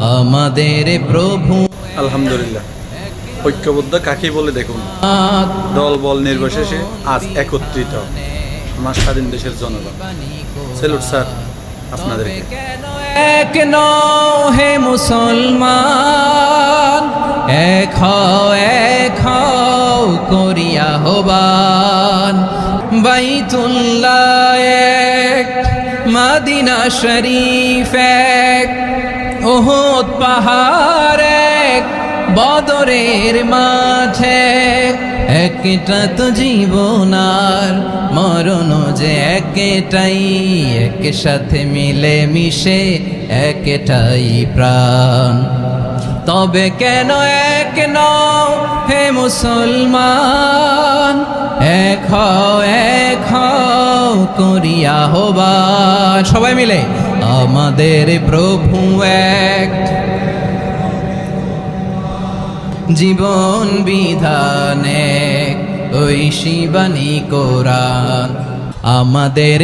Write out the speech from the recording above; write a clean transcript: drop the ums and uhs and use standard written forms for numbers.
আমাদের প্রভু। আলহামদুলিল্লাহ, ঐক্যবদ্ধ কাকে বলে দেখুন, দল বল নির্বিশেষে আজ একত্রিত আমার স্বাধীন দেশের জনগণ। সেলুট স্যার আপনাদেরকে। এক নও হে মুসলমান, এক হও করিয়া হবান। বাইতুল্লাহ এক, মদিনা শরীফ এক, উহুদ পাহাড় এক, বদরের মাঠে। একটা তো জীবন আর মরণ যে একটাই, একসাথে মিলে মিশে একটাই প্রাণ। তবে কেন এক নও হে মুসলমান, এক হও করিয়া হবান। সবাই মিলে আমাদের প্রভু এক, জীবন বিধানে ওই শিবানী কোরআন। আমাদের